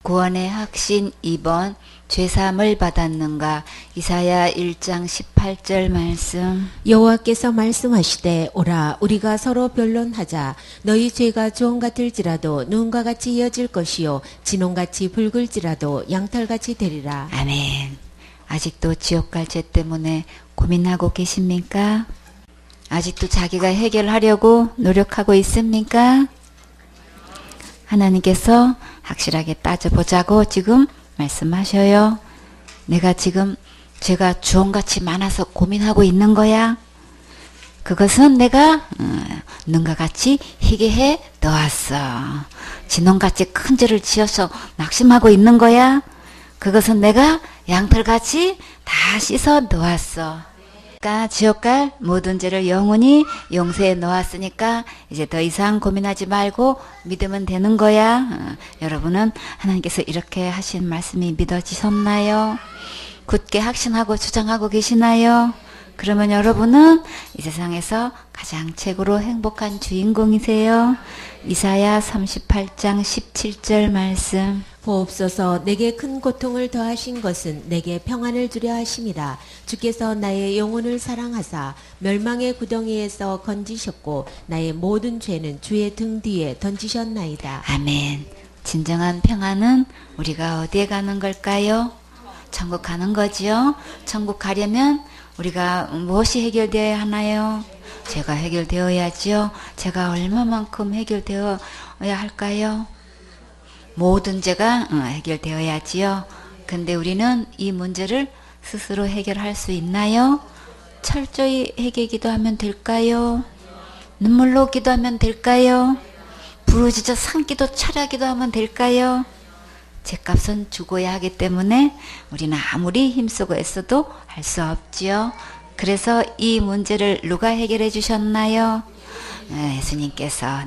구원의 확신 2번 죄사함을 받았는가. 이사야 1장 18절 말씀. 여호와께서 말씀하시되 오라 우리가 서로 변론하자. 너희 죄가 주홍 같을지라도 눈과 같이 이어질 것이요 진홍같이 붉을지라도 양털같이 되리라. 아멘. 아직도 지옥 갈 죄 때문에 고민하고 계십니까? 아직도 자기가 해결하려고 노력하고 있습니까? 하나님께서 확실하게 따져보자고 지금 말씀하셔요. 내가 지금 죄가 주홍같이 많아서 고민하고 있는 거야. 그것은 내가 눈과 같이 희게 해 놓았어. 진홍같이 큰 죄를 지어서 낙심하고 있는 거야. 그것은 내가 양털같이 다 씻어 놓았어. 그러니까 지옥 갈 모든 죄를 영원히 용서해 놓았으니까 이제 더 이상 고민하지 말고 믿으면 되는 거야. 여러분은 하나님께서 이렇게 하신 말씀이 믿어지셨나요? 굳게 확신하고 주장하고 계시나요? 그러면 여러분은 이 세상에서 가장 최고로 행복한 주인공이세요. 이사야 38장 17절 말씀. 보옵소서 내게 큰 고통을 더하신 것은 내게 평안을 주려 하심이라. 주께서 나의 영혼을 사랑하사 멸망의 구덩이에서 건지셨고 나의 모든 죄는 주의 등 뒤에 던지셨나이다. 아멘. 진정한 평안은 우리가 어디에 가는 걸까요? 천국 가는 거지요. 천국 가려면 우리가 무엇이 해결되어야 하나요? 죄가 해결되어야지요. 죄가 얼마만큼 해결되어야 할까요? 모든 죄가 해결되어야지요. 근데 우리는 이 문제를 스스로 해결할 수 있나요? 철저히 해결 기도하면 될까요? 눈물로 기도하면 될까요? 부르짖어 산기도 차려기도 하면 될까요? 죄값은 죽어야 하기 때문에 우리는 아무리 힘쓰고 애써도 할 수 없지요. 그래서 이 문제를 누가 해결해 주셨나요? 예수님께서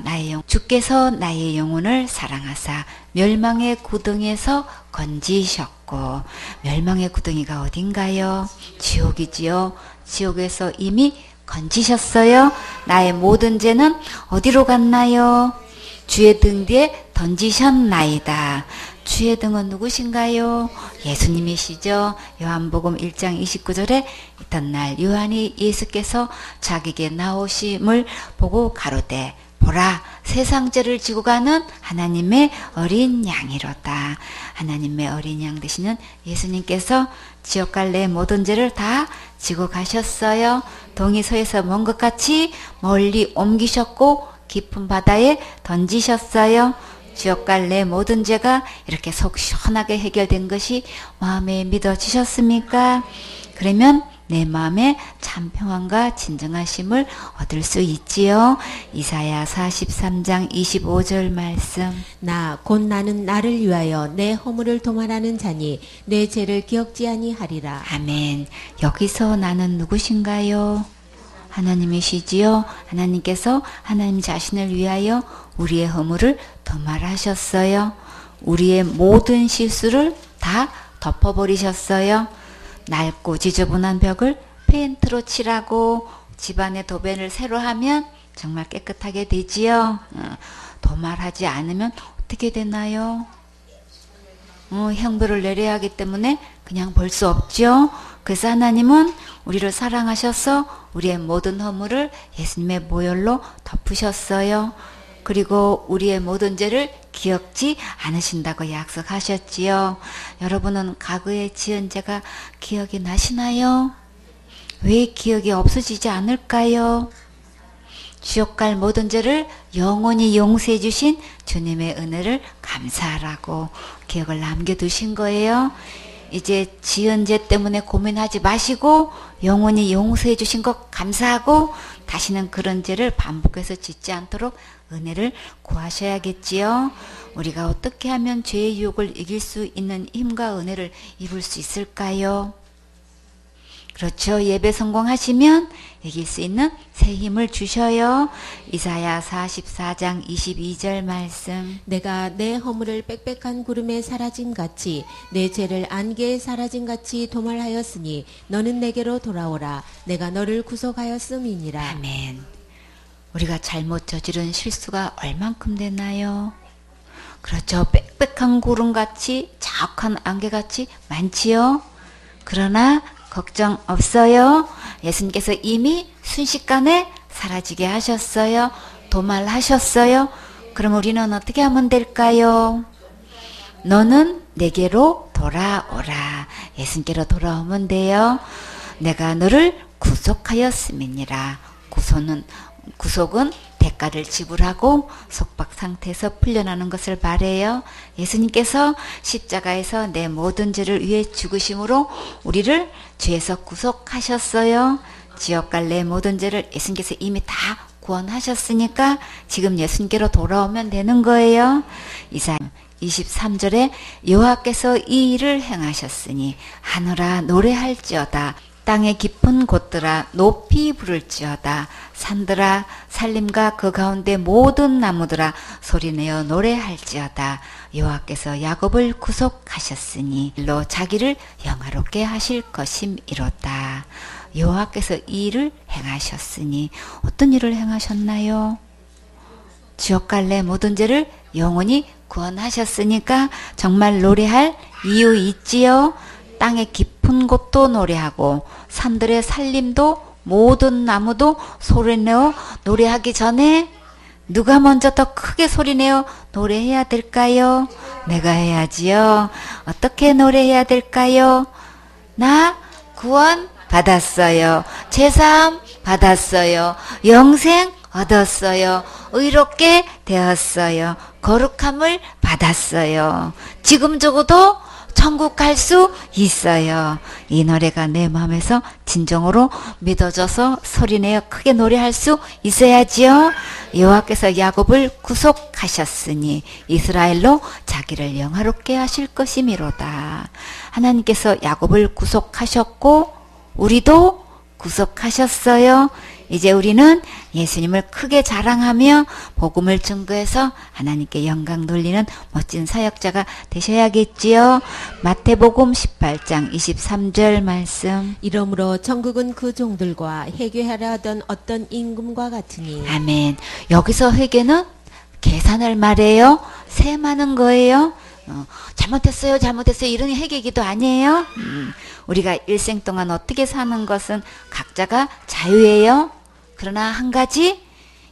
주께서 나의 영혼을 사랑하사 멸망의 구덩이에서 건지셨고, 멸망의 구덩이가 어딘가요? 지옥이지요. 지옥에서 이미 건지셨어요. 나의 모든 죄는 어디로 갔나요? 주의 등 뒤에 던지셨나이다. 주의 등은 누구신가요? 예수님이시죠. 요한복음 1장 29절에 있던 날 요한이 예수께서 자기에게 나오심을 보고 가로되 보라 세상 죄를 지고 가는 하나님의 어린 양이로다. 하나님의 어린 양 되시는 예수님께서 지옥 갈 내 모든 죄를 다 지고 가셨어요. 동이서에서 먼 것 같이 멀리 옮기셨고 깊은 바다에 던지셨어요. 지옥 갈 내 모든 죄가 이렇게 속 시원하게 해결된 것이 마음에 믿어지셨습니까? 그러면 내 마음에 참 평안과 진정하심을 얻을 수 있지요. 이사야 43장 25절 말씀. 나 곧 나는 나를 위하여 내 허물을 도말하는 자니 내 죄를 기억지 아니하리라. 아멘. 여기서 나는 누구신가요? 하나님이시지요. 하나님께서 하나님 자신을 위하여 우리의 허물을 도말하셨어요. 우리의 모든 실수를 다 덮어버리셨어요. 낡고 지저분한 벽을 페인트로 칠하고 집안의 도배를 새로 하면 정말 깨끗하게 되지요. 도말하지 않으면 어떻게 되나요? 형벌을 내려야 하기 때문에 그냥 볼 수 없죠. 그래서 하나님은 우리를 사랑하셔서 우리의 모든 허물을 예수님의 보혈로 덮으셨어요. 그리고 우리의 모든 죄를 기억지 않으신다고 약속하셨지요. 여러분은 과거에 지은 죄가 기억이 나시나요? 왜 기억이 없어지지 않을까요? 지옥 갈 모든 죄를 영원히 용서해 주신 주님의 은혜를 감사하라고 기억을 남겨두신 거예요. 이제 지은 죄 때문에 고민하지 마시고 영원히 용서해 주신 것 감사하고 다시는 그런 죄를 반복해서 짓지 않도록 은혜를 구하셔야겠지요. 우리가 어떻게 하면 죄의 유혹을 이길 수 있는 힘과 은혜를 입을 수 있을까요? 그렇죠. 예배 성공하시면 이길 수 있는 새 힘을 주셔요. 이사야 44장 22절 말씀. 내가 내 허물을 빽빽한 구름에 사라진 같이 내 죄를 안개에 사라진 같이 도말하였으니 너는 내게로 돌아오라. 내가 너를 구속하였음이니라. 아멘. 우리가 잘못 저지른 실수가 얼만큼 되나요? 그렇죠. 빽빽한 구름같이 자욱한 안개같이 많지요. 그러나 걱정 없어요. 예수님께서 이미 순식간에 사라지게 하셨어요. 도말하셨어요. 그럼 우리는 어떻게 하면 될까요? 너는 내게로 돌아오라. 예수님께로 돌아오면 돼요. 내가 너를 구속하였음이니라. 구속은 대가를 지불하고 속박 상태에서 풀려나는 것을 말해요. 예수님께서 십자가에서 내 모든 죄를 위해 죽으심으로 우리를 죄에서 구속하셨어요. 지옥 갈 내 모든 죄를 예수님께서 이미 다 구원하셨으니까 지금 예수님께로 돌아오면 되는 거예요. 이사야 23절에 여호와께서 이 일을 행하셨으니 하늘아 노래할지어다. 땅의 깊은 곳들아 높이 부를지어다. 산들아 산림과 그 가운데 모든 나무들아 소리내어 노래할지어다. 여호와께서 야곱을 구속하셨으니 일로 자기를 영화롭게 하실 것임이로다. 여호와께서 이 일을 행하셨으니 어떤 일을 행하셨나요? 지옥 갈래 모든 죄를 영원히 구원하셨으니까 정말 노래할 이유 있지요. 땅의 깊은 곳도 노래하고 산들의 산림도 모든 나무도 소리내어 노래하기 전에 누가 먼저 더 크게 소리내어 노래해야 될까요? 내가 해야지요. 어떻게 노래해야 될까요? 나 구원 받았어요. 제사함 받았어요. 영생 얻었어요. 의롭게 되었어요. 거룩함을 받았어요. 지금 적어도 천국 갈 수 있어요. 이 노래가 내 마음에서 진정으로 믿어져서 소리내어 크게 노래할 수 있어야지요. 여호와께서 야곱을 구속하셨으니 이스라엘로 자기를 영화롭게 하실 것이미로다. 하나님께서 야곱을 구속하셨고 우리도 구속하셨어요. 이제 우리는 예수님을 크게 자랑하며 복음을 증거해서 하나님께 영광 돌리는 멋진 사역자가 되셔야겠지요. 마태복음 18장 23절 말씀. 이러므로 천국은 그 종들과 회개하려 하던 어떤 임금과 같으니. 아멘. 여기서 회개는 계산을 말해요. 세마는 거예요. 잘못했어요 이런 회개기도 아니에요. 우리가 일생 동안 어떻게 사는 것은 각자가 자유예요. 그러나 한 가지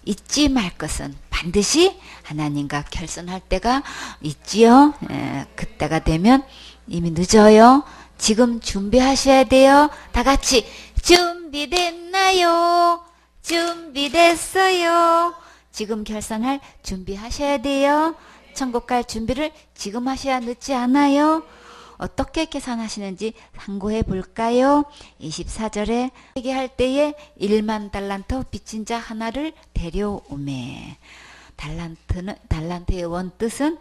잊지 말 것은 반드시 하나님과 결선할 때가 있지요. 그때가 되면 이미 늦어요. 지금 준비하셔야 돼요. 다 같이 준비됐나요? 준비됐어요. 지금 결선할 준비하셔야 돼요. 천국 갈 준비를 지금 하셔야 늦지 않아요. 어떻게 계산하시는지 상고해 볼까요? 24절에 회개할 때에 1만 달란트 빚진 자 하나를 데려오매. 달란트의 원뜻은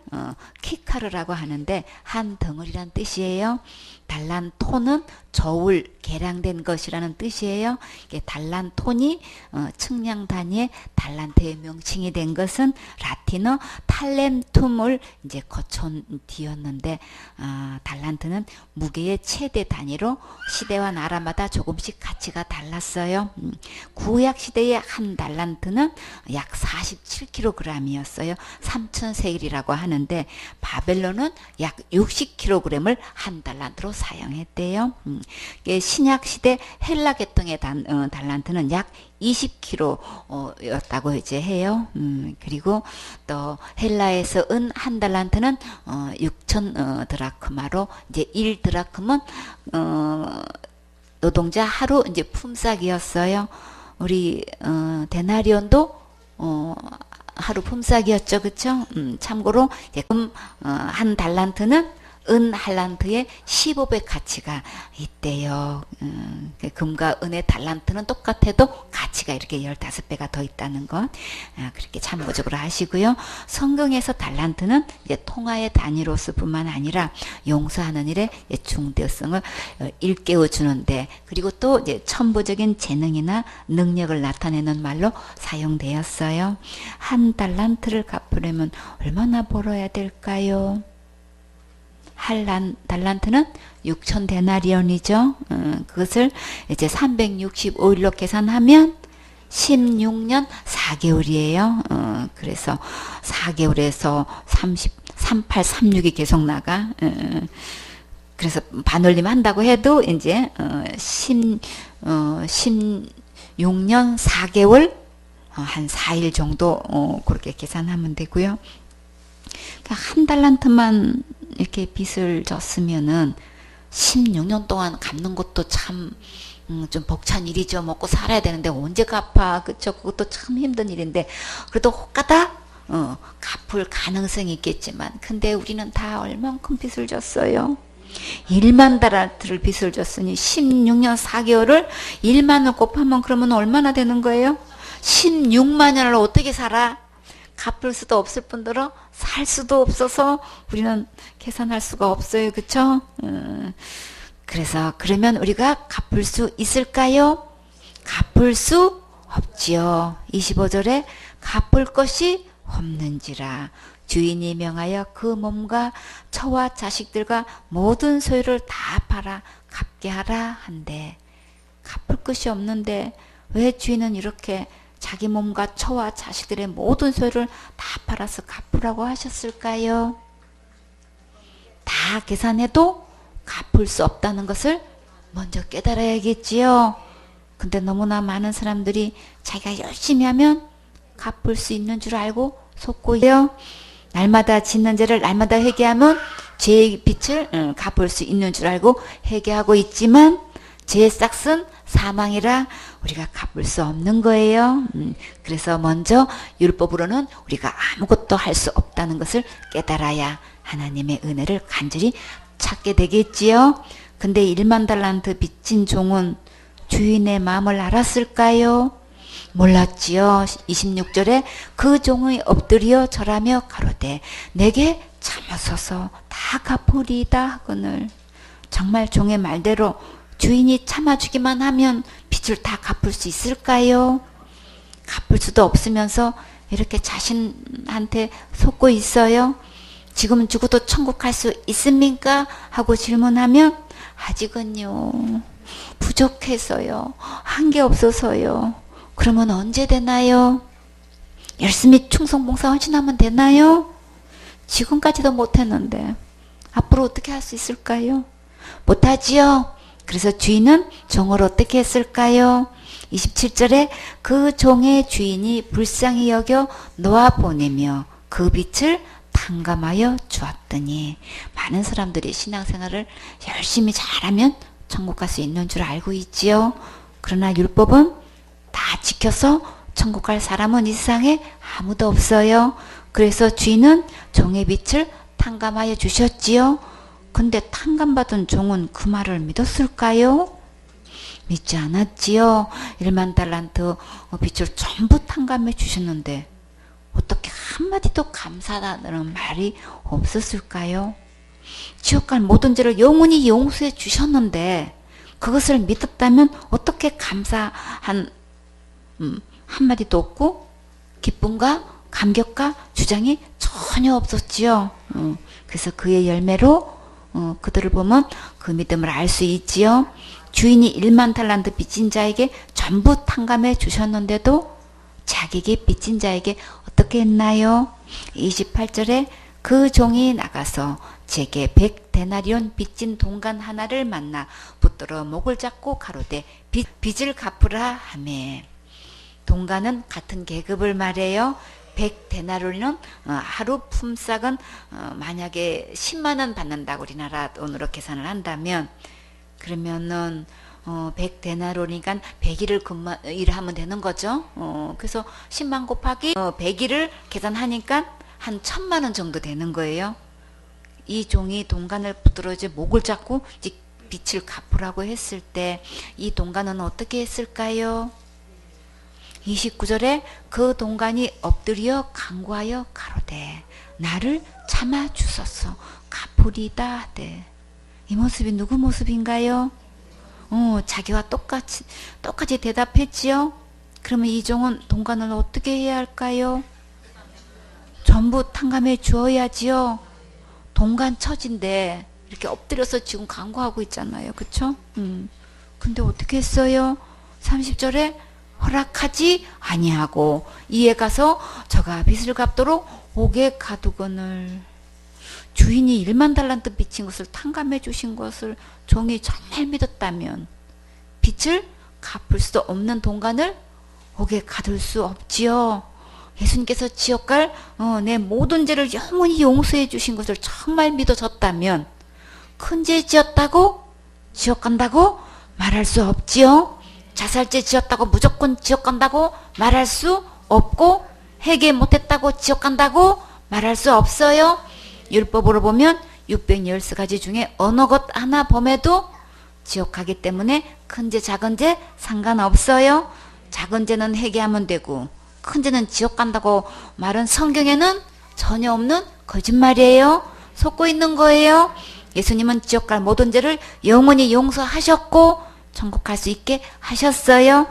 키카르라고 하는데 한 덩어리란 뜻이에요. 달란토는 저울, 계량된 것이라는 뜻이에요. 달란톤이 측량 단위의 달란트의 명칭이 된 것은 라틴어 탈렌툼을 이제 거쳐 뒤었는데 달란트는 무게의 최대 단위로 시대와 나라마다 조금씩 가치가 달랐어요. 구약 시대의 한 달란트는 약 47kg이었어요. 3000세겔이라고 하는데 바벨론은 약 60kg을 한 달란트로 사용했대요. 신약 시대 헬라 계통의 달란트는 약 20kg였다고 이제 해요. 그리고 또 헬라에서 은 한 달란트는 6,000 드라크마로 이제 1 드라크면 노동자 하루 이제 품삯이었어요. 우리 데나리온도 하루 품삯이었죠, 그렇죠? 참고로 한 달란트는 은 할란트의 15배 가치가 있대요. 금과 은의 달란트는 똑같아도 가치가 이렇게 15배가 더 있다는 것 그렇게 참고적으로 하시고요. 성경에서 달란트는 이제 통화의 단위로서 뿐만 아니라 용서하는 일에 중대성을 일깨워 주는데 그리고 또 이제 천부적인 재능이나 능력을 나타내는 말로 사용되었어요. 한 달란트를 갚으려면 얼마나 벌어야 될까요? 달란트는 6,000 데나리온이죠. 그것을 이제 365일로 계산하면 16년 4개월이에요. 그래서 4개월에서 3836이 계속 나가. 그래서 반올림 한다고 해도 이제 16년 4개월 한 4일 정도 그렇게 계산하면 되고요. 그러니까 한 달란트만 이렇게 빚을 졌으면은 16년 동안 갚는 것도 참 좀 벅찬 일이죠. 먹고 살아야 되는데 언제 갚아, 그쵸? 그것도 참 힘든 일인데 그래도 혹가다 갚을 가능성이 있겠지만, 근데 우리는 다 얼만큼 빚을 졌어요. 1만 달러를 빚을 졌으니 16년 4개월을 1만을 곱하면 그러면 얼마나 되는 거예요? 16만 년을 어떻게 살아? 갚을 수도 없을 뿐더러 살 수도 없어서 우리는 계산할 수가 없어요. 그쵸? 그래서 그러면 우리가 갚을 수 있을까요? 갚을 수 없지요. 25절에 갚을 것이 없는지라 주인이 명하여 그 몸과 처와 자식들과 모든 소유를 다 팔아 갚게 하라 한대. 갚을 것이 없는데 왜 주인은 이렇게 자기 몸과 처와 자식들의 모든 소유를 다 팔아서 갚으라고 하셨을까요? 다 계산해도 갚을 수 없다는 것을 먼저 깨달아야겠지요. 근데 너무나 많은 사람들이 자기가 열심히 하면 갚을 수 있는 줄 알고 속고 있어요. 날마다 짓는 죄를 날마다 회개하면 죄의 빚을 갚을 수 있는 줄 알고 회개하고 있지만 죄의 싹은 사망이라 우리가 갚을 수 없는 거예요. 그래서 먼저 율법으로는 우리가 아무것도 할 수 없다는 것을 깨달아야 하나님의 은혜를 간절히 찾게 되겠지요. 근데 1만 달란트 빚진 종은 주인의 마음을 알았을까요? 몰랐지요. 26절에 그 종이 엎드려 절하며 가로되 내게 참으소서 다 갚으리이다 하거늘. 정말 종의 말대로 주인이 참아주기만 하면 빚을 다 갚을 수 있을까요? 갚을 수도 없으면서 이렇게 자신한테 속고 있어요. 지금 죽어도 천국 갈 수 있습니까? 하고 질문하면 아직은요, 부족해서요, 한 게 없어서요. 그러면 언제 되나요? 열심히 충성봉사 헌신하면 되나요? 지금까지도 못했는데 앞으로 어떻게 할 수 있을까요? 못하지요. 그래서 주인은 종을 어떻게 했을까요? 27절에 그 종의 주인이 불쌍히 여겨 놓아보내며 그 빚을 탕감하여 주었더니. 많은 사람들이 신앙생활을 열심히 잘하면 천국 갈 수 있는 줄 알고 있지요. 그러나 율법은 다 지켜서 천국 갈 사람은 이 세상에 아무도 없어요. 그래서 주인은 종의 빚을 탕감하여 주셨지요. 근데 탕감받은 종은 그 말을 믿었을까요? 믿지 않았지요. 1만 달란트 빚을 전부 탕감해 주셨는데 어떻게 한마디도 감사하다는 말이 없었을까요? 지옥 갈 모든 죄를 영원히 용서해 주셨는데 그것을 믿었다면 어떻게 감사한 한마디도 없고 기쁨과 감격과 주장이 전혀 없었지요. 그래서 그의 열매로 그들을 보면 그 믿음을 알 수 있지요. 주인이 1만 달란트 빚진 자에게 전부 탕감해 주셨는데도 자기에게 빚진 자에게 어떻게 했나요? 28절에 그 종이 나가서 제게 100데나리온 빚진 동간 하나를 만나 붙들어 목을 잡고 가로되 빚을 갚으라 하매. 동간은 같은 계급을 말해요. 100데나리온은 하루 품삯은 만약에 10만원 받는다고 우리나라 돈으로 계산을 한다면 그러면은 100데나리온이니까 100일을 일하면 되는 거죠. 그래서 10만 곱하기 100일을 계산하니까 한 1000만원 정도 되는 거예요. 이 종이 동간을 붙들어 이제 목을 잡고 이제 빚을 갚으라고 했을 때 이 동간은 어떻게 했을까요? 29절에 그 동간이 엎드려 간구하여 가로되 나를 참아 주소서 갚으리다 하되. 이 모습이 누구 모습인가요? 자기와 똑같이 대답했지요. 그러면 이 종은 동간을 어떻게 해야 할까요? 전부 탕감해 주어야지요. 동간 처진데 이렇게 엎드려서 지금 간구하고 있잖아요. 그쵸? 근데 어떻게 했어요? 30절에 허락하지 아니하고 이에 가서 저가 빚을 갚도록 옥에 가두거늘. 주인이 1만 달란트 빚진 것을 탕감해 주신 것을 종이 정말 믿었다면 빚을 갚을 수 없는 동간을 옥에 가둘 수 없지요. 예수님께서 지옥 갈 내 모든 죄를 영원히 용서해 주신 것을 정말 믿어졌다면 큰 죄 지었다고 지옥 간다고 말할 수 없지요. 자살죄 지었다고 무조건 지옥 간다고 말할 수 없고, 회개 못했다고 지옥 간다고 말할 수 없어요. 율법으로 보면 610가지 중에 어느 것 하나 범해도 지옥 가기 때문에 큰 죄 작은 죄 상관없어요. 작은 죄는 회개하면 되고 큰 죄는 지옥 간다고 말은 성경에는 전혀 없는 거짓말이에요. 속고 있는 거예요. 예수님은 지옥 갈 모든 죄를 영원히 용서하셨고 천국 갈 수 있게 하셨어요.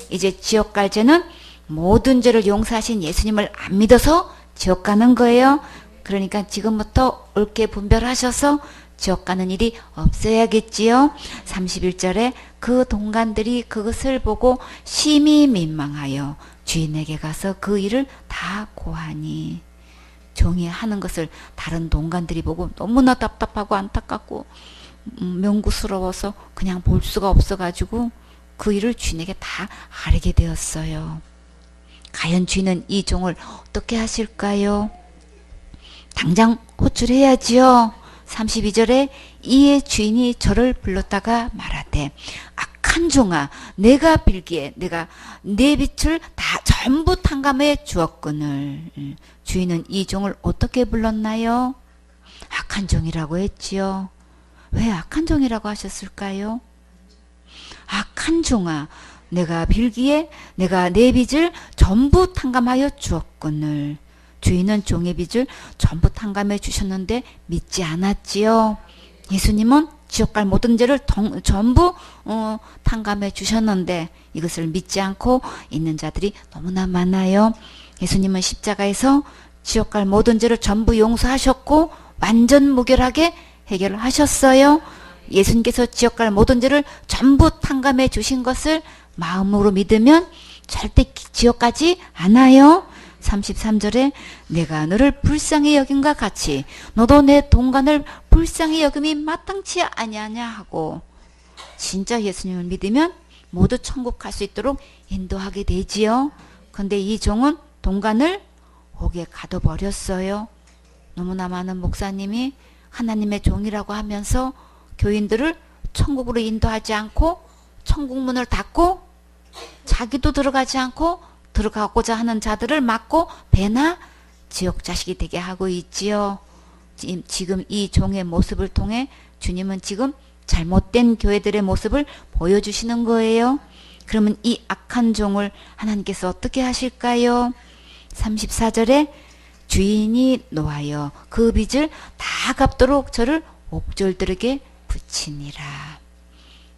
이제 지옥 갈 죄는 모든 죄를 용서하신 예수님을 안 믿어서 지옥 가는 거예요. 그러니까 지금부터 옳게 분별하셔서 지옥 가는 일이 없어야겠지요. 31절에 그 동간들이 그것을 보고 심히 민망하여 주인에게 가서 그 일을 다 고하니, 종이 하는 것을 다른 동간들이 보고 너무나 답답하고 안타깝고 명구스러워서 그냥 볼 수가 없어가지고 그 일을 주인에게 다 아뢰게 되었어요. 과연 주인은 이 종을 어떻게 하실까요? 당장 호출해야지요. 32절에 이에 주인이 저를 불렀다가 말하되, 악한 종아, 내가 빌기에 내가 내 빚을 다 전부 탕감해 주었거늘. 주인은 이 종을 어떻게 불렀나요? 악한 종이라고 했지요. 왜 악한 종이라고 하셨을까요? 악한 종아, 내가 빌기에 내가 내 빚을 전부 탕감하여 주었거늘. 주인은 종의 빚을 전부 탕감해 주셨는데 믿지 않았지요. 예수님은 지옥 갈 모든 죄를 전부 탕감해 주셨는데 이것을 믿지 않고 있는 자들이 너무나 많아요. 예수님은 십자가에서 지옥 갈 모든 죄를 전부 용서하셨고 완전 무결하게 해결을 하셨어요. 예수님께서 지옥 갈 모든 죄를 전부 탕감해 주신 것을 마음으로 믿으면 절대 지옥 가지 않아요. 33절에 내가 너를 불쌍히 여김과 같이 너도 내 동간을 불쌍히 여김이 마땅치 아니하냐 하고, 진짜 예수님을 믿으면 모두 천국 갈 수 있도록 인도하게 되지요. 근데 이 종은 동간을 옥에 가둬버렸어요. 너무나 많은 목사님이 하나님의 종이라고 하면서 교인들을 천국으로 인도하지 않고 천국 문을 닫고 자기도 들어가지 않고 들어가고자 하는 자들을 막고 배나 지옥 자식이 되게 하고 있지요. 지금 이 종의 모습을 통해 주님은 지금 잘못된 교회들의 모습을 보여주시는 거예요. 그러면 이 악한 종을 하나님께서 어떻게 하실까요? 34절에 주인이 노하여 그 빚을 다 갚도록 저를 옥졸들에게 붙이니라.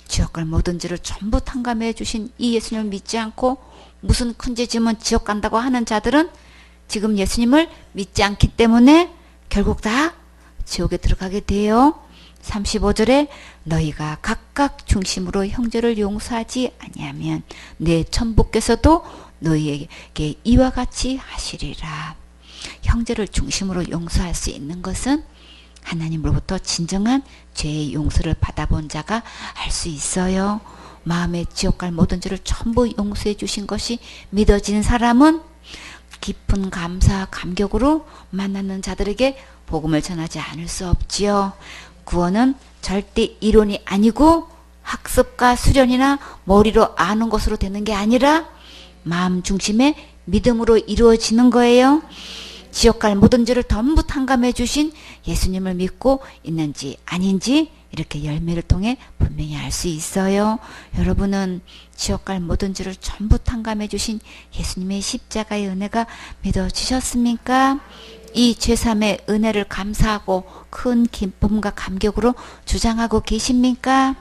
지옥 갈 모든 죄를 전부 탕감해 주신 이 예수님을 믿지 않고 무슨 큰 죄 지면 지옥 간다고 하는 자들은 지금 예수님을 믿지 않기 때문에 결국 다 지옥에 들어가게 돼요. 35절에 너희가 각각 중심으로 형제를 용서하지 아니하면 내 천부께서도 너희에게 이와 같이 하시리라. 형제를 중심으로 용서할 수 있는 것은 하나님으로부터 진정한 죄의 용서를 받아본 자가 할 수 있어요. 마음에 지옥 갈 모든 죄를 전부 용서해 주신 것이 믿어지는 사람은 깊은 감사, 감격으로 만나는 자들에게 복음을 전하지 않을 수 없지요. 구원은 절대 이론이 아니고 학습과 수련이나 머리로 아는 것으로 되는 게 아니라 마음 중심의 믿음으로 이루어지는 거예요. 지옥 갈 모든 죄를 전부 탕감해 주신 예수님을 믿고 있는지 아닌지 이렇게 열매를 통해 분명히 알 수 있어요. 여러분은 지옥 갈 모든 죄를 전부 탕감해 주신 예수님의 십자가의 은혜가 믿어지셨습니까? 이 죄삼의 은혜를 감사하고 큰 기쁨과 감격으로 주장하고 계십니까?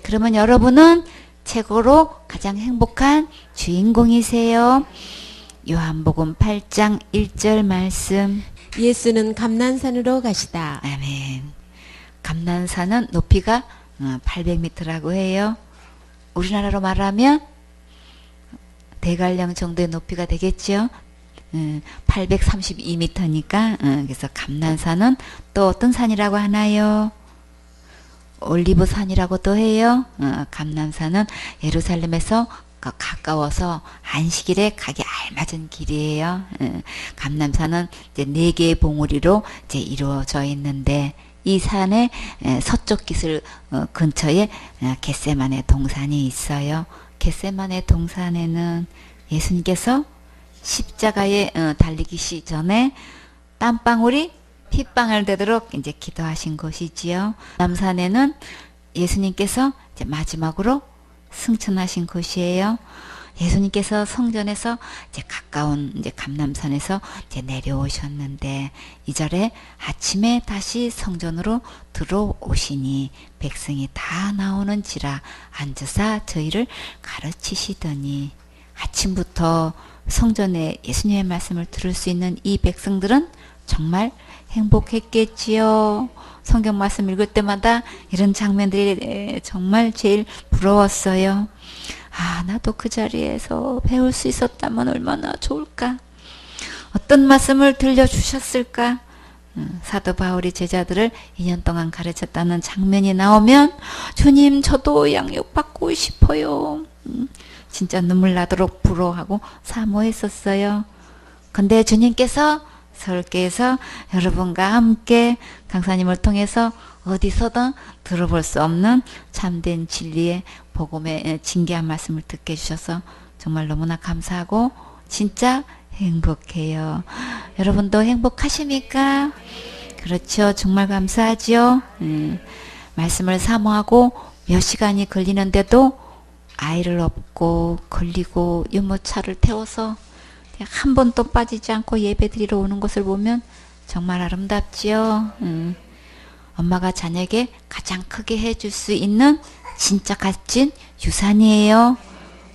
그러면 여러분은 최고로 가장 행복한 주인공이세요. 요한복음 8장 1절 말씀. 예수는 감난산으로 가시다. 아멘. 감난산은 높이가 800m라고 해요. 우리나라로 말하면 대관령 정도의 높이가 되겠죠. 832m니까 그래서 감난산은 또 어떤 산이라고 하나요? 올리브산이라고도 해요. 감난산은 예루살렘에서 가까워서 안식일에 가기 알맞은 길이에요. 감남산은 이제 4개의 봉우리로 이제 이루어져 있는데 이 산의 서쪽 기슭 근처에 겟세마네 동산이 있어요. 겟세마네 동산에는 예수님께서 십자가에 달리기시 전에 땀방울이 핏방울 되도록 이제 기도하신 곳이지요. 남산에는 예수님께서 이제 마지막으로 승천하신 곳이에요. 예수님께서 성전에서 이제 가까운 이제 감람산에서 이제 내려오셨는데 2절에 아침에 다시 성전으로 들어오시니 백성이 다 나오는지라 앉으사 저희를 가르치시더니 아침부터 성전에 예수님의 말씀을 들을 수 있는 이 백성들은 정말 행복했겠지요. 성경 말씀 읽을 때마다 이런 장면들이 정말 제일 부러웠어요. 아, 나도 그 자리에서 배울 수 있었다면 얼마나 좋을까. 어떤 말씀을 들려주셨을까. 사도 바울이 제자들을 2년 동안 가르쳤다는 장면이 나오면 주님 저도 양육받고 싶어요. 진짜 눈물 나도록 부러워하고 사모했었어요. 근데 주님께서 서울교회에서 여러분과 함께 강사님을 통해서 어디서든 들어볼 수 없는 참된 진리의 복음의 진귀한 말씀을 듣게 해주셔서 정말 너무나 감사하고 진짜 행복해요. 여러분도 행복하십니까? 그렇죠. 정말 감사하죠. 말씀을 사모하고 몇 시간이 걸리는데도 아이를 업고 걸리고 유모차를 태워서 한 번도 빠지지 않고 예배 드리러 오는 것을 보면 정말 아름답지요. 엄마가 자녀에게 가장 크게 해줄 수 있는 진짜 값진 유산이에요.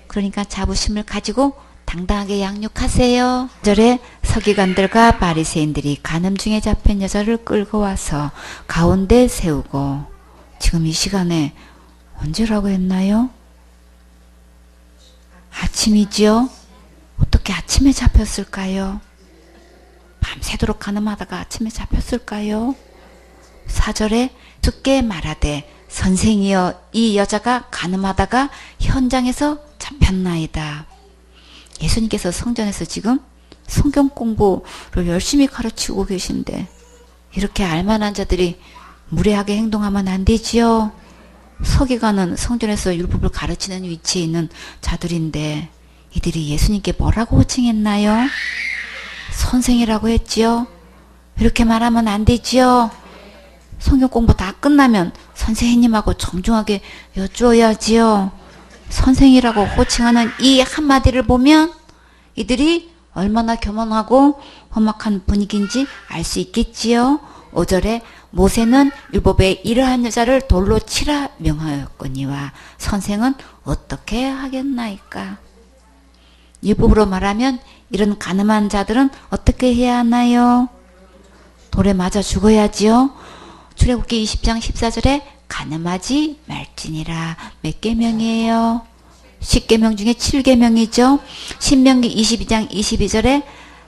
그러니까 자부심을 가지고 당당하게 양육하세요. 2절에 서기관들과 바리새인들이 간음 중에 잡힌 여자를 끌고 와서 가운데 세우고 지금 이 시간에 언제라고 했나요? 아침이지요. 어떻게 아침에 잡혔을까요? 밤새도록 간음하다가 아침에 잡혔을까요? 4절에 주께 말하되 선생이여 이 여자가 간음하다가 현장에서 잡혔나이다. 예수님께서 성전에서 지금 성경 공부를 열심히 가르치고 계신데 이렇게 알만한 자들이 무례하게 행동하면 안 되지요. 서기관은 성전에서 율법을 가르치는 위치에 있는 자들인데 이들이 예수님께 뭐라고 호칭했나요? 선생이라고 했지요. 이렇게 말하면 안 되지요. 성경 공부 다 끝나면 선생님하고 정중하게 여쭈어야지요. 선생이라고 호칭하는 이 한마디를 보면 이들이 얼마나 교만하고 험악한 분위기인지 알 수 있겠지요. 5절에 모세는 율법에 이러한 여자를 돌로 치라 명하였거니와 선생은 어떻게 하겠나이까. 율법으로 말하면 이런 가늠한 자들은 어떻게 해야 하나요? 돌에 맞아 죽어야지요. 출애굽기 20장 14절에 가늠하지 말지니라. 몇 계명이에요? 10계명 중에 7계명이죠. 신명기 22장 22절에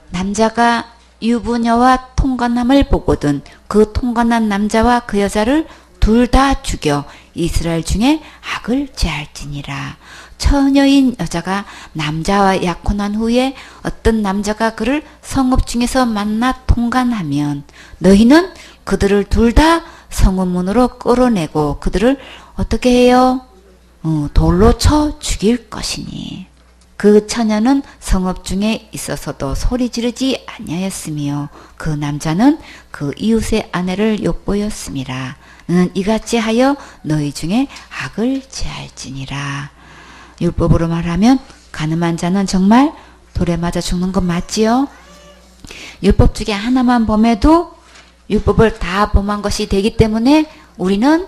남자가 유부녀와 통관함을 보거든 그 통관한 남자와 그 여자를 둘 다 죽여 이스라엘 중에 악을 제할지니라. 처녀인 여자가 남자와 약혼한 후에 어떤 남자가 그를 성읍 중에서 만나 통관하면 너희는 그들을 둘 다 성읍문으로 끌어내고 그들을 어떻게 해요? 돌로 쳐 죽일 것이니. 그 처녀는 성읍 중에 있어서도 소리 지르지 아니하였으며 그 남자는 그 이웃의 아내를 욕보였음이라. 너는 이같이 하여 너희 중에 악을 제할지니라. 율법으로 말하면 가늠한 자는 정말 돌에 맞아 죽는 건 맞지요? 율법 중에 하나만 범해도 율법을 다 범한 것이 되기 때문에 우리는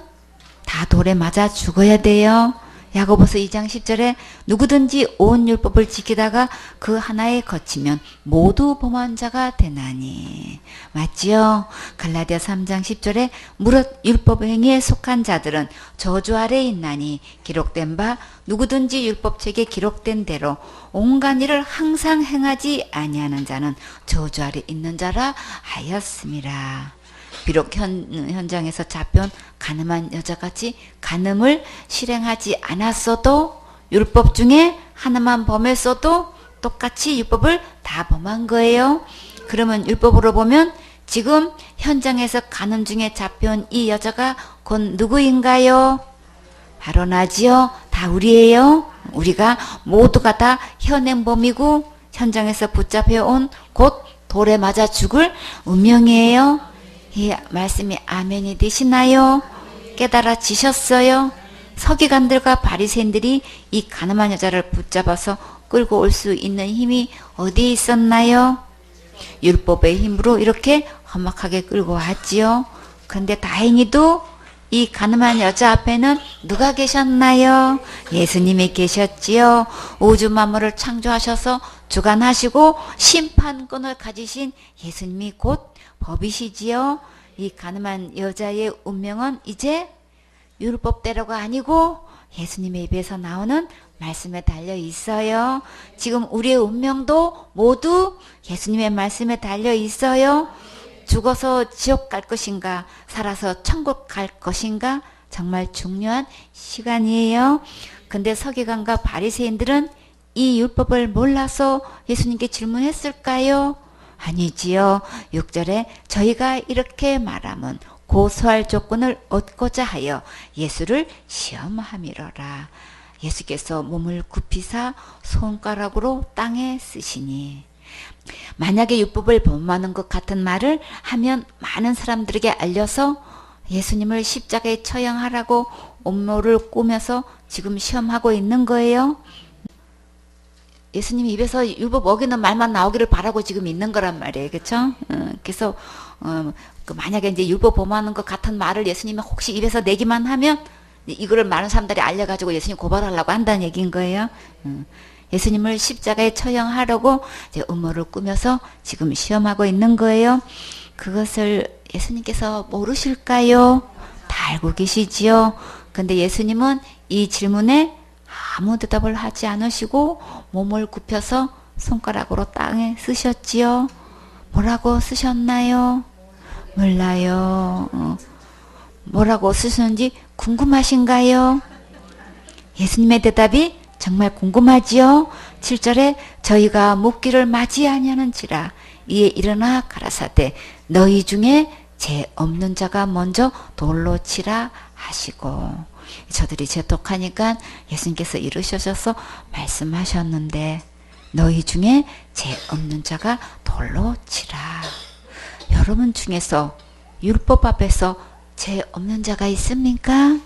다 돌에 맞아 죽어야 돼요. 야고보서 2장 10절에 누구든지 온 율법을 지키다가 그 하나에 거치면 모두 범한 자가 되나니. 맞지요? 갈라디아 3장 10절에 무릇 율법 행위에 속한 자들은 저주 아래에 있나니 기록된 바 누구든지 율법책에 기록된 대로 온갖 일을 항상 행하지 아니하는 자는 저주 아래 있는 자라 하였습니다. 비록 현장에서 잡혀온 간음한 여자같이 간음을 실행하지 않았어도 율법 중에 하나만 범했어도 똑같이 율법을 다 범한 거예요. 그러면 율법으로 보면 지금 현장에서 간음 중에 잡혀온 이 여자가 곧 누구인가요? 바로 나지요. 다 우리예요. 우리가 모두가 다 현행범이고 현장에서 붙잡혀온 곧 돌에 맞아 죽을 운명이에요. 이 말씀이 아멘이 되시나요? 깨달아지셨어요? 서기관들과 바리새인들이 이 가늠한 여자를 붙잡아서 끌고 올 수 있는 힘이 어디에 있었나요? 율법의 힘으로 이렇게 험악하게 끌고 왔지요. 그런데 다행히도 이 가늠한 여자 앞에는 누가 계셨나요? 예수님이 계셨지요. 우주 만물을 창조하셔서 주관하시고 심판권을 가지신 예수님이 곧 법이시지요. 이 가늠한 여자의 운명은 이제 율법대로가 아니고 예수님의 입에서 나오는 말씀에 달려 있어요. 지금 우리의 운명도 모두 예수님의 말씀에 달려 있어요. 죽어서 지옥 갈 것인가, 살아서 천국 갈 것인가, 정말 중요한 시간이에요. 근데 서기관과 바리새인들은 이 율법을 몰라서 예수님께 질문했을까요? 아니지요. 6절에 저희가 이렇게 말하면 고소할 조건을 얻고자 하여 예수를 시험함이로라. 예수께서 몸을 굽히사 손가락으로 땅에 쓰시니. 만약에 율법을 범하는 것 같은 말을 하면 많은 사람들에게 알려서 예수님을 십자가에 처형하라고 음모를 꾸며서 지금 시험하고 있는 거예요. 예수님 입에서 율법 어기는 말만 나오기를 바라고 지금 있는 거란 말이에요. 그렇죠? 그래서 만약에 이제 율법 범하는 것 같은 말을 예수님이 혹시 입에서 내기만 하면 이거를 많은 사람들이 알려가지고 예수님 고발하려고 한다는 얘기인 거예요. 예수님을 십자가에 처형하려고 이제 음모를 꾸며서 지금 시험하고 있는 거예요. 그것을 예수님께서 모르실까요? 다 알고 계시지요. 근데 예수님은 이 질문에 아무 대답을 하지 않으시고 몸을 굽혀서 손가락으로 땅에 쓰셨지요. 뭐라고 쓰셨나요? 몰라요. 뭐라고 쓰셨는지 궁금하신가요? 예수님의 대답이 정말 궁금하지요. 7절에 저희가 묻기를 맞이 아니하는지라 이에 일어나 가라사대 너희 중에 죄 없는 자가 먼저 돌로 치라 하시고. 저들이 재똑하니까 예수님께서 이르셔서 말씀하셨는데 너희 중에 죄 없는 자가 돌로 치라. 여러분 중에서 율법 앞에서 죄 없는 자가 있습니까?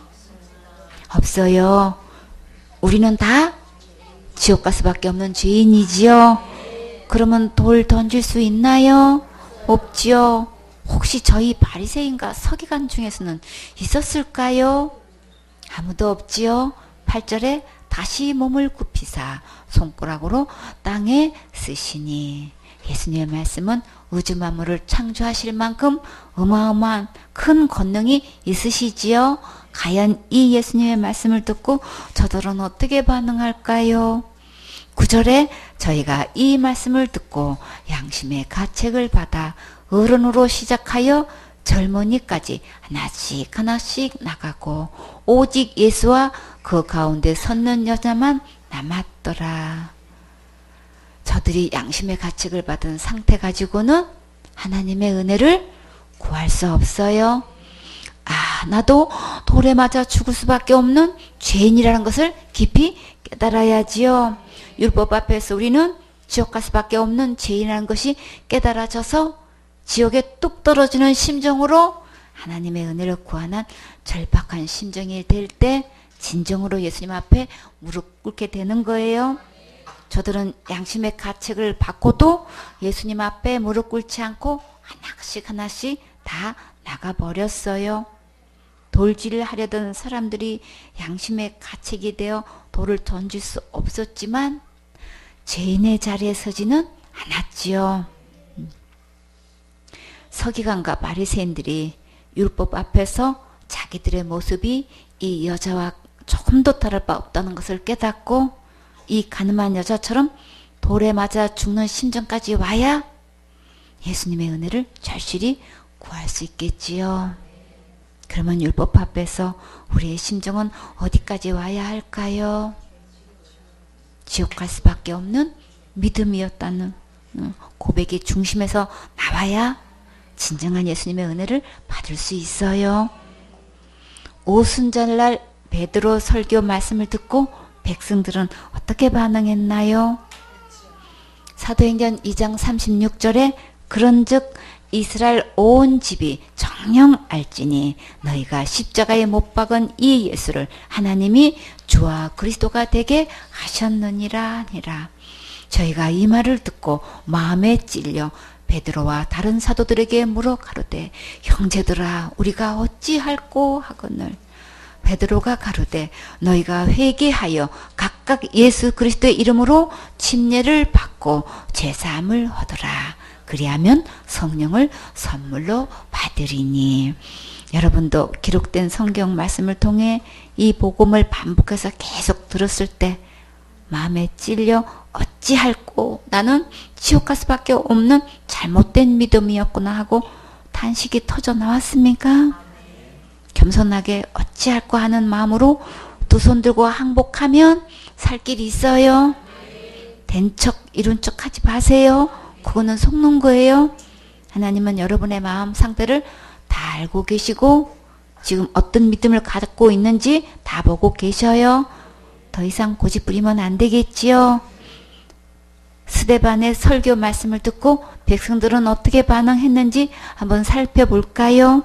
없어요. 우리는 다 지옥 갈 수밖에 없는 죄인이지요. 그러면 돌 던질 수 있나요? 없지요. 혹시 저희 바리새인과 서기관 중에서는 있었을까요? 아무도 없지요. 8절에 다시 몸을 굽히사 손가락으로 땅에 쓰시니. 예수님의 말씀은 우주 만물을 창조하실 만큼 어마어마한 큰 권능이 있으시지요. 과연 이 예수님의 말씀을 듣고 저들은 어떻게 반응할까요? 9절에 저희가 이 말씀을 듣고 양심의 가책을 받아 어른으로 시작하여 젊은이까지 하나씩 하나씩 나가고 오직 예수와 그 가운데 섰는 여자만 남았더라. 저들이 양심의 가책을 받은 상태 가지고는 하나님의 은혜를 구할 수 없어요. 나도 돌에 맞아 죽을 수밖에 없는 죄인이라는 것을 깊이 깨달아야지요. 율법 앞에서 우리는 지옥 갈 수밖에 없는 죄인이라는 것이 깨달아져서 지옥에 뚝 떨어지는 심정으로 하나님의 은혜를 구하는 절박한 심정이 될 때 진정으로 예수님 앞에 무릎 꿇게 되는 거예요. 저들은 양심의 가책을 받고도 예수님 앞에 무릎 꿇지 않고 하나씩 하나씩 다 나가버렸어요. 돌질을 하려던 사람들이 양심의 가책이 되어 돌을 던질 수 없었지만 죄인의 자리에 서지는 않았지요. 서기관과 바리새인들이 율법 앞에서 자기들의 모습이 이 여자와 조금도 다를 바 없다는 것을 깨닫고 이 가늠한 여자처럼 돌에 맞아 죽는 심정까지 와야 예수님의 은혜를 절실히 구할 수 있겠지요. 그러면 율법 앞에서 우리의 심정은 어디까지 와야 할까요? 지옥 갈 수밖에 없는 믿음이었다는 고백이 중심에서 나와야 진정한 예수님의 은혜를 받을 수 있어요. 오순절날 베드로 설교 말씀을 듣고 백성들은 어떻게 반응했나요? 사도행전 2장 36절에 그런즉 이스라엘 온 집이 정녕 알지니 너희가 십자가에 못 박은 이 예수를 하나님이 주와 그리스도가 되게 하셨느니라 하니라. 저희가 이 말을 듣고 마음에 찔려 베드로와 다른 사도들에게 물어 가로되 형제들아 우리가 어찌할꼬 하거늘. 베드로가 가로되 너희가 회개하여 각각 예수 그리스도의 이름으로 침례를 받고 제사함을 하더라. 그리하면 성령을 선물로 받으리니. 여러분도 기록된 성경 말씀을 통해 이 복음을 반복해서 계속 들었을 때 마음에 찔려 어찌할꼬 나는 지옥 갈 수밖에 없는 잘못된 믿음이었구나 하고 탄식이 터져 나왔습니까? 겸손하게 어찌할꼬 하는 마음으로 두 손 들고 항복하면 살 길이 있어요. 된 척 이룬 척 하지 마세요. 그거는 속는 거예요. 하나님은 여러분의 마음 상태를 다 알고 계시고 지금 어떤 믿음을 갖고 있는지 다 보고 계셔요. 더 이상 고집 부리면 안 되겠지요. 스데반의 설교 말씀을 듣고 백성들은 어떻게 반응했는지 한번 살펴볼까요?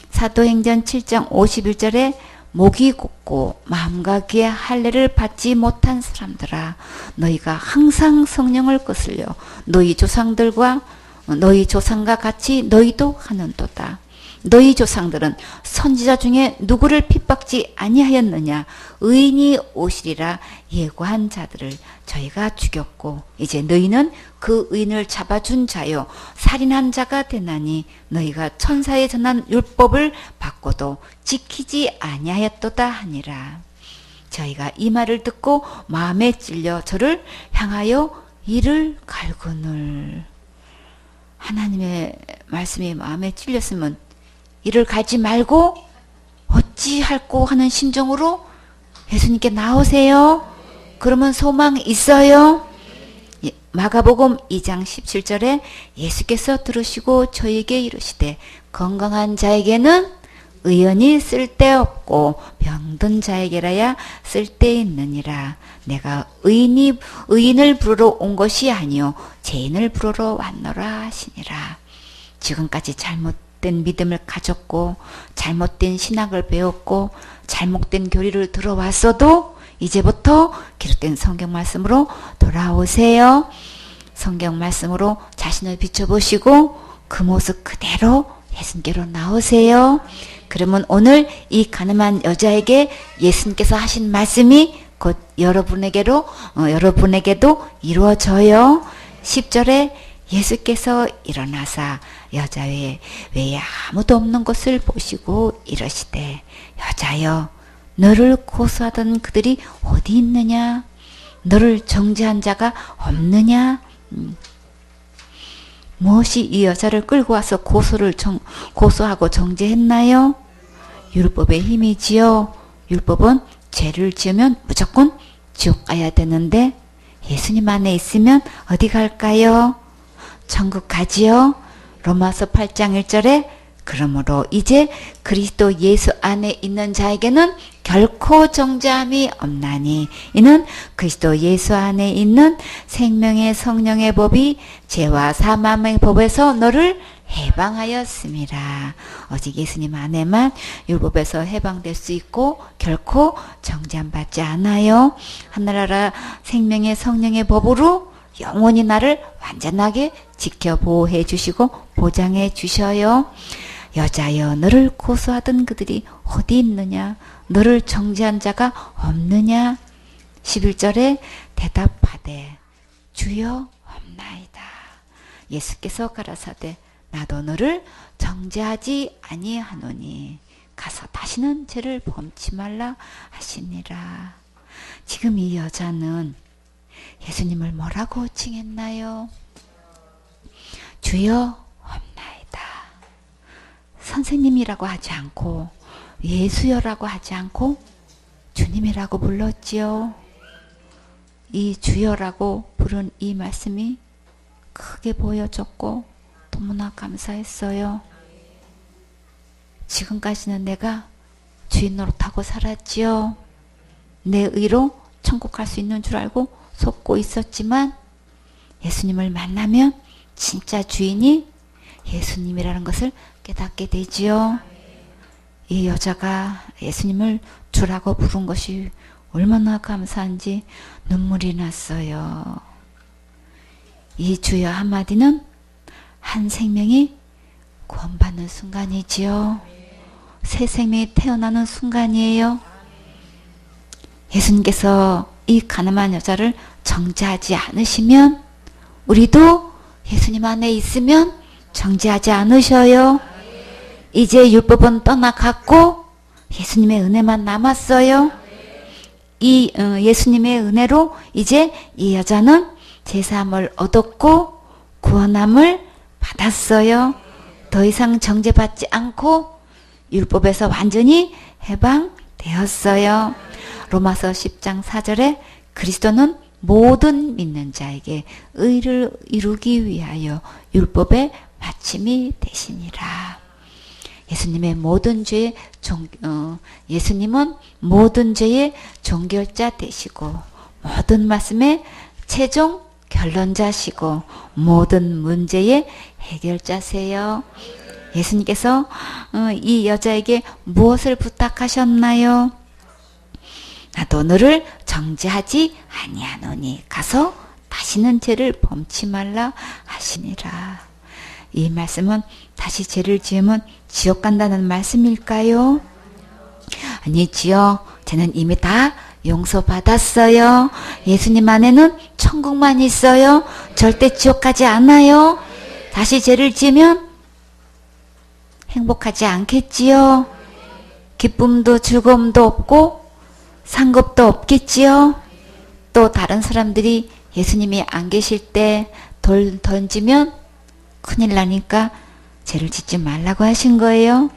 사도행전 7장 51절에 목이 곧고 마음과 귀의 할례를 받지 못한 사람들아 너희가 항상 성령을 거슬려 너희 조상과 같이 너희도 하는도다. 너희 조상들은 선지자 중에 누구를 핍박지 아니하였느냐. 의인이 오시리라 예고한 자들을 저희가 죽였고 이제 너희는 그 의인을 잡아준 자요 살인한 자가 되나니 너희가 천사에 전한 율법을 받고도 지키지 아니하였도다 하니라. 저희가 이 말을 듣고 마음에 찔려 저를 향하여 이를 갈구늘. 하나님의 말씀이 마음에 찔렸으면 이를 갈지 말고 어찌할꼬 하는 심정으로 예수님께 나오세요. 그러면 소망 있어요. 마가복음 2장 17절에 예수께서 들으시고 저에게 이르시되 건강한 자에게는 의연히 쓸데없고 병든 자에게라야 쓸데있느니라. 내가 의인을 부르러 온 것이 아니요 죄인을 부르러 왔노라 하시니라. 지금까지 잘못된 믿음을 가졌고 잘못된 신학을 배웠고 잘못된 교리를 들어왔어도 이제부터 기록된 성경 말씀으로 돌아오세요. 성경 말씀으로 자신을 비춰보시고 그 모습 그대로 예수님께로 나오세요. 그러면 오늘 이 가늠한 여자에게 예수님께서 하신 말씀이 곧 여러분에게도 이루어져요. 10절에 예수께서 일어나사 여자 외에 아무도 없는 것을 보시고 이러시되 여자여 너를 고소하던 그들이 어디 있느냐? 너를 정죄한 자가 없느냐? 무엇이 이 여자를 끌고 와서 고소하고 정죄했나요? 율법의 힘이지요. 율법은 죄를 지으면 무조건 지옥 가야 되는데 예수님 안에 있으면 어디 갈까요? 천국 가지요. 로마서 8장 1절에 그러므로 이제 그리스도 예수 안에 있는 자에게는 결코 정죄함이 없나니 이는 그리스도 예수 안에 있는 생명의 성령의 법이 죄와 사망의 법에서 너를 해방하였음이라. 오직 예수님 안에만 율법에서 해방될 수 있고 결코 정죄함 받지 않아요. 하늘나라 생명의 성령의 법으로 영원히 나를 완전하게 지켜 보호해 주시고 보장해 주셔요. 여자여 너를 고소하던 그들이 어디 있느냐? 너를 정죄한 자가 없느냐? 11절에 대답하되 주여 없나이다. 예수께서 가라사대 나도 너를 정죄하지 아니하노니 가서 다시는 죄를 범치 말라 하시니라. 지금 이 여자는 예수님을 뭐라고 칭했나요? 주여 없나이다. 선생님이라고 하지 않고 예수여라고 하지 않고 주님이라고 불렀지요. 이 주여라고 부른 이 말씀이 크게 보여졌고 너무나 감사했어요. 지금까지는 내가 주인 노릇하고 살았지요. 내 의로 천국 갈 수 있는 줄 알고 속고 있었지만 예수님을 만나면 진짜 주인이 예수님이라는 것을 깨닫게 되지요. 이 여자가 예수님을 주라고 부른 것이 얼마나 감사한지 눈물이 났어요. 이 주여 한마디는 한 생명이 구원받는 순간이지요. 새 생명이 태어나는 순간이에요. 예수님께서 이 가늠한 여자를 정죄하지 않으시면 우리도 예수님 안에 있으면 정죄하지 않으셔요. 이제 율법은 떠나갔고 예수님의 은혜만 남았어요. 이 예수님의 은혜로 이제 이 여자는 제사함을 얻었고 구원함을 받았어요. 더 이상 정죄받지 않고 율법에서 완전히 해방되었어요. 로마서 10장 4절에 그리스도는 모든 믿는 자에게 의를 이루기 위하여 율법의 마침이 되시니라. 예수님의 모든 죄의 예수님은 모든 죄의 종결자 되시고 모든 말씀의 최종 결론자시고 모든 문제의 해결자세요. 예수님께서 이 여자에게 무엇을 부탁하셨나요? 나도 너를 정죄하지 아니하노니 가서 다시는 죄를 범치 말라 하시니라. 이 말씀은 다시 죄를 지으면 지옥 간다는 말씀일까요? 아니지요. 죄는 이미 다 용서받았어요. 예수님 안에는 천국만 있어요. 절대 지옥 가지 않아요. 다시 죄를 지으면 행복하지 않겠지요. 기쁨도 즐거움도 없고 상급도 없겠지요. 또 다른 사람들이 예수님이 안 계실 때 돌 던지면 큰일 나니까 죄를 짓지 말라고 하신 거예요.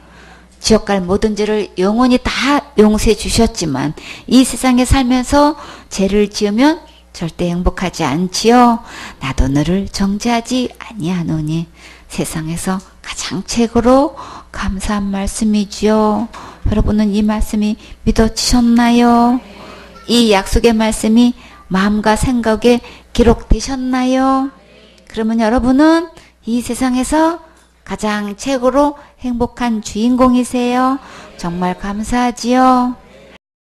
지옥 갈 모든 죄를 영원히 다 용서해 주셨지만 이 세상에 살면서 죄를 지으면 절대 행복하지 않지요. 나도 너를 정죄하지 아니하노니 세상에서 가장 최고로 감사한 말씀이지요. 여러분은 이 말씀이 믿어지셨나요? 이 약속의 말씀이 마음과 생각에 기록되셨나요? 그러면 여러분은 이 세상에서 가장 최고로 행복한 주인공이세요. 정말 감사하지요.